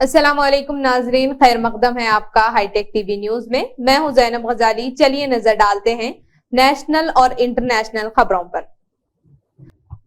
अस्सलाम वालेकुम नाजरीन, खैर मकदम है आपका हाईटेक टीवी न्यूज में। मैं हूं जैनब गजाली। चलिए नजर डालते हैं नेशनल और इंटरनेशनल खबरों पर।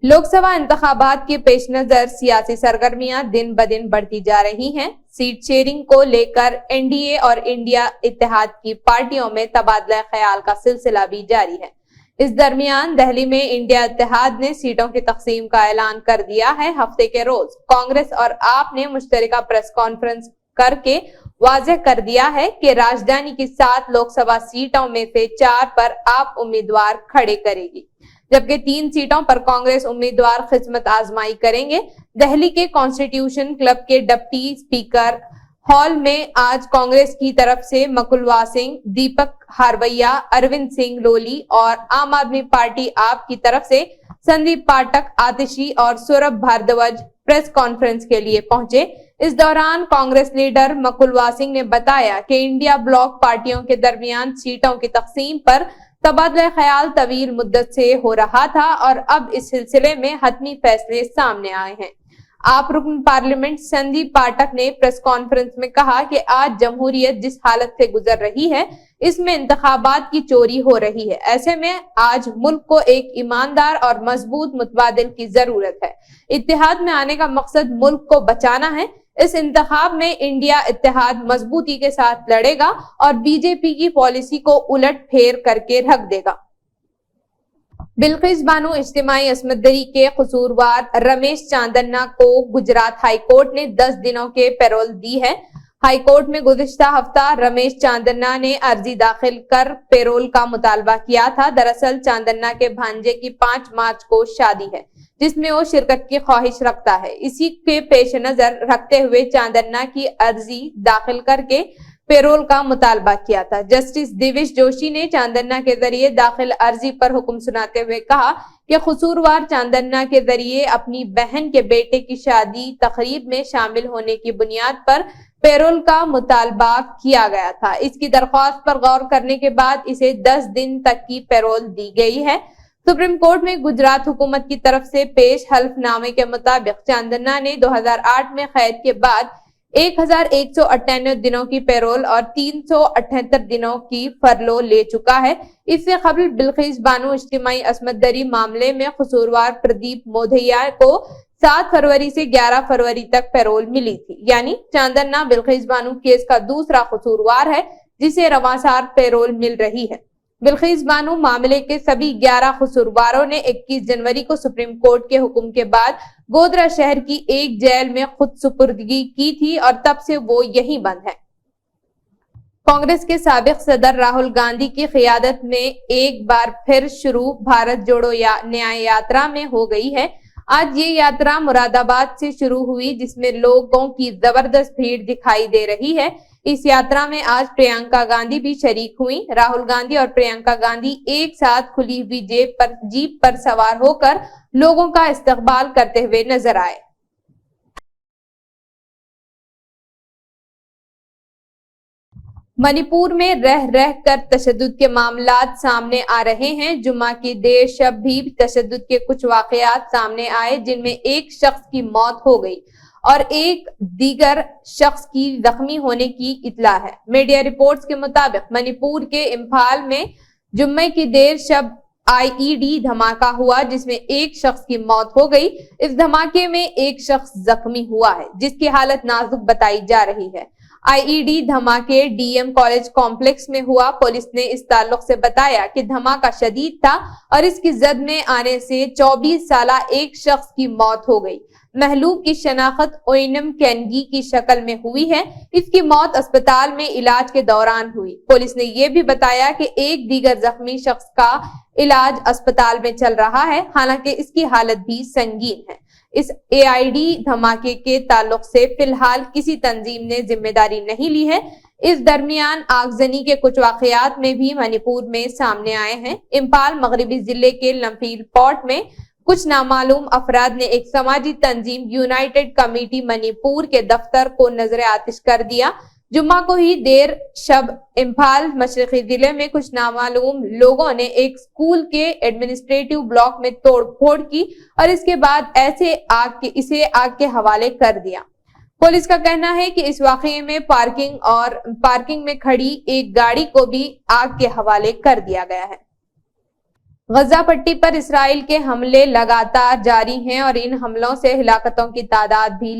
लोकसभा इंतखाबात के पेश नजर सियासी सरगर्मियां दिन ब दिन बढ़ती जा रही हैं। सीट शेयरिंग को लेकर एनडीए और इंडिया इत्तेहाद की पार्टियों में तबादला ख्याल का सिलसिला भी जारी है। इस दरमियान दिल्ली में इंडिया इत्तेहाद ने सीटों की तकसीम का ऐलान कर दिया है। हफ्ते के रोज कांग्रेस और आप ने मुश्तरका प्रेस कॉन्फ्रेंस करके वाज़ेह कर दिया है कि राजधानी की 7 लोकसभा सीटों में से 4 पर आप उम्मीदवार खड़े करेगी, जबकि 3 सीटों पर कांग्रेस उम्मीदवार खिस्मत आजमाई करेंगे। दिल्ली के कॉन्स्टिट्यूशन क्लब के डिप्टी स्पीकर हॉल में आज कांग्रेस की तरफ से मकुलवा सिंह, दीपक हारवैया, अरविंद सिंह लोली और आम आदमी पार्टी आप की तरफ से संदीप पाठक, आतिशी और सौरभ भारद्वाज प्रेस कॉन्फ्रेंस के लिए पहुंचे। इस दौरान कांग्रेस लीडर मकुलवा सिंह ने बताया कि इंडिया ब्लॉक पार्टियों के दरमियान सीटों की तकसीम पर तबादला ख्याल तवील मुद्दत से हो रहा था और अब इस सिलसिले में हतमी फैसले सामने आए हैं। आप रुकन पार्लियामेंट संदीप पाठक ने प्रेस कॉन्फ्रेंस में कहा कि आज जमहूरियत जिस हालत से गुजर रही है, इसमें इंतखाबात की चोरी हो रही है। ऐसे में आज मुल्क को एक ईमानदार और मजबूत मुतबादिल की जरूरत है। इत्तेहाद में आने का मकसद मुल्क को बचाना है। इस इंतखाब में इंडिया इत्तेहाद मजबूती के साथ लड़ेगा और बीजेपी की पॉलिसी को उलट फेर करके रख देगा। बिल्किस बानो इज्तिमाई अस्मत दरी के कसूरवार रमेश चांदन्ना को गुजरात हाई कोर्ट ने 10 दिनों के पैरोल दी है। हाई कोर्ट में गुज़िश्ता हफ्ता रमेश चांदन्ना ने अर्जी दाखिल कर पैरोल का मुतालबा किया था। दरअसल चांदन्ना के भांजे की 5 मार्च को शादी है, जिसमें वो शिरकत की ख्वाहिश रखता है। इसी के पेश नजर रखते हुए चांदन्ना की अर्जी दाखिल करके पैरोल का मुतालबा किया था। जस्टिस दिविश जोशी ने चांदन्ना के जरिए दाखिल अर्जी पर हुक्म सुनाते हुए कहा कि कसूरवार चांदन्ना के जरिए अपनी बहन के बेटे की शादी तकरीब में शामिल होने की बुनियाद पर पैरोल का मुतालबा किया गया था। इसकी दरख्वास्त पर गौर करने के बाद इसे 10 दिन तक की पैरोल दी गई है। सुप्रीम कोर्ट में गुजरात हुकूमत की तरफ से पेश हल्फनामे के मुताबिक चांदन्ना ने 2008 में कैद के बाद 1198 दिनों की पैरोल और 378 दिनों की फरलो ले चुका है। इससे कबल बिल्किस बानो इज्तिमाई अस्मत दरी मामले में कसूरवार प्रदीप मोधैया को 7 फरवरी से 11 फरवरी तक पैरोल मिली थी। यानी चांदन्ना बिल्किस बानो केस का दूसरा कसूरवार है जिसे रवासार पैरोल मिल रही है। बिल्किस बानो मामले के सभी 11 कसूरवारों ने 21 जनवरी को सुप्रीम कोर्ट के हुक्म के बाद गोधरा शहर की एक जेल में खुद सुपुर्दगी की थी और तब से वो यहीं बंद है। कांग्रेस के साबिक सदर राहुल गांधी की क़ियादत में एक बार फिर शुरू भारत जोड़ो न्याय यात्रा में हो गई है। आज ये यात्रा मुरादाबाद से शुरू हुई, जिसमें लोगों की जबरदस्त भीड़ दिखाई दे रही है। इस यात्रा में आज प्रियंका गांधी भी शरीक हुई। राहुल गांधी और प्रियंका गांधी एक साथ खुली हुई जीप पर सवार होकर लोगों का इस्तकबाल करते हुए नजर आए। मणिपुर में रह कर तशद्दुद के मामलात सामने आ रहे हैं। जुम्मा की देर शब भी तशद्दुद के कुछ वाकयात सामने आए, जिनमें एक शख्स की मौत हो गई और एक दीगर शख्स की जख्मी होने की इत्तला है। मीडिया रिपोर्ट्स के मुताबिक मणिपुर के इम्फाल में जुम्मे की देर शब आईईडी धमाका हुआ, जिसमें एक शख्स की मौत हो गई। इस धमाके में एक शख्स जख्मी हुआ है, जिसकी हालत नाजुक बताई जा रही है। आईईडी धमाके डीएम कॉलेज कॉम्प्लेक्स में हुआ। पुलिस ने इस ताल्लुक से बताया कि धमाका शदीद था और इसकी जद में आने से 24 साला एक शख्स की मौत हो गई। महलूक की शनाख्त ओइनम कैनगी की शक्ल में हुई है। इसकी मौत अस्पताल में इलाज के दौरान हुई। पुलिस ने यह भी बताया कि एक दीगर जख्मी शख्स का इलाज अस्पताल में चल रहा है, हालांकि इसकी हालत भी संगीन है। इस एआईडी धमाके के ताल्लुक से फिलहाल किसी तंजीम ने जिम्मेदारी नहीं ली है। इस दरमियान आगजनी के कुछ वाकयात में भी मणिपुर में सामने आए हैं। इम्फाल मगरबी जिले के लम्फील पोर्ट में कुछ नामालूम अफराद ने एक समाजी तंजीम यूनाइटेड कमेटी मणिपुर के दफ्तर को नजर आतिश कर दिया। जुम्मा को ही देर शब इम्फाल मशरकी जिले में कुछ नामालूम लोगों ने एक स्कूल के एडमिनिस्ट्रेटिव ब्लॉक में तोड़ फोड़ की और इसके बाद इसे आग के हवाले कर दिया। पुलिस का कहना है कि इस वाकये में पार्किंग में खड़ी एक गाड़ी को भी आग के हवाले कर दिया गया है। गजा पट्टी पर इसराइल के हमले लगातार जारी हैं और इन हमलों से हिलाकतों की तादाद भी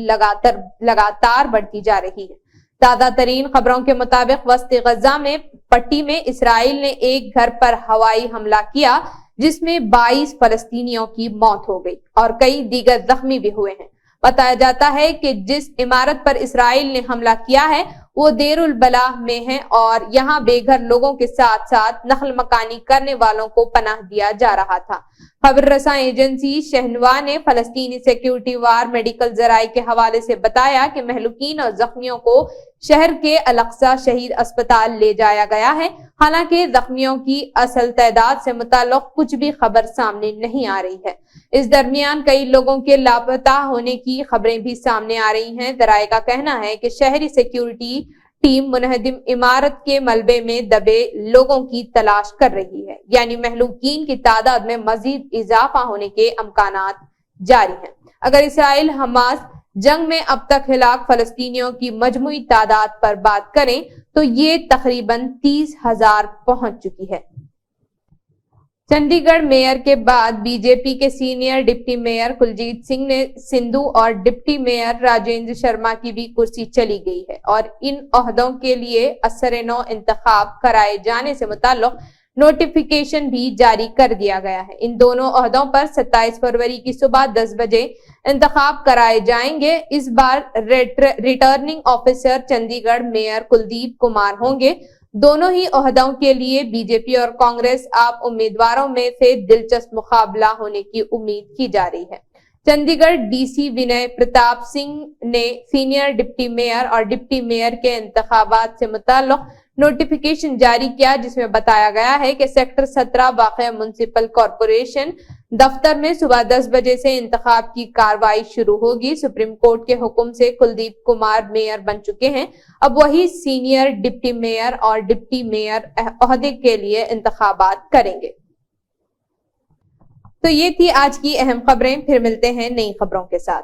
लगातार बढ़ती जा रही है। ताज़ा तरीन खबरों के मुताबिक वस्ती गजा में पट्टी में इसराइल ने एक घर पर हवाई हमला किया जिसमें 22 फलस्तीनियों की मौत हो गई और कई दीगर जख्मी भी हुए हैं। बताया जाता है कि जिस इमारत पर इसराइल ने हमला किया है वो देरुल बलाह में है और यहाँ बेघर लोगों के साथ साथ नकल मकानी करने वालों को पनाह दिया जा रहा था। खबर रसा एजेंसी शहनवा ने फलस्तीनी सिक्योरिटी वार मेडिकल जराये के हवाले से बताया कि महलूकीन और जख्मियों को शहर के अल-अक्सा शहीद अस्पताल ले जाया गया है। हालांकि जख्मियों की असल तादाद से मुताल्लिक कुछ भी खबर सामने नहीं आ रही है। इस दरमियान कई लोगों के लापता होने की खबरें भी सामने आ रही हैं। जराये का कहना है कि शहरी सिक्योरिटी टीम मुनहदिम इमारत के मलबे में दबे लोगों की तलाश कर रही है, यानी महलूकीन की तादाद में मजीद इजाफा होने के अमकानात जारी हैं। अगर इसराइल हमास जंग में अब तक हिलाक फलस्तीनियों की मजमूई तादाद पर बात करें तो ये तकरीबन 30,000 पहुंच चुकी है। चंडीगढ़ मेयर के बाद बीजेपी के senior deputy mayor Kuljeet Singh ने सिंधु और डिप्टी मेयर राजेंद्र शर्मा की भी कुर्सी चली गई है और इन ओहदों के लिए असर-ए-नौ इंतखाब कराए जाने से मुताल्लिक नोटिफिकेशन भी जारी कर दिया गया है। इन दोनों ओहदों पर 27 फरवरी की सुबह 10 बजे इंतखाब कराए जाएंगे। इस बार returning officer Chandigarh mayor Kuldeep Kumar होंगे। दोनों ही ओहदों के लिए बीजेपी और कांग्रेस आप उम्मीदवारों में से दिलचस्प मुकाबला होने की उम्मीद की जा रही है। चंडीगढ़ डीसी विनय प्रताप सिंह ने सीनियर डिप्टी मेयर और डिप्टी मेयर के इंतखाबात से मुताल्लिक नोटिफिकेशन जारी किया जिसमें बताया गया है कि सेक्टर 17 वाक़या म्युनिसिपल कॉरपोरेशन दफ्तर में सुबह 10 बजे से इंतखाब की कार्रवाई शुरू होगी। सुप्रीम कोर्ट के हुक्म से कुलदीप कुमार मेयर बन चुके हैं। अब वही सीनियर डिप्टी मेयर और डिप्टी मेयर ओहदे के लिए इंतखाबात करेंगे। तो ये थी आज की अहम खबरें। फिर मिलते हैं नई खबरों के साथ।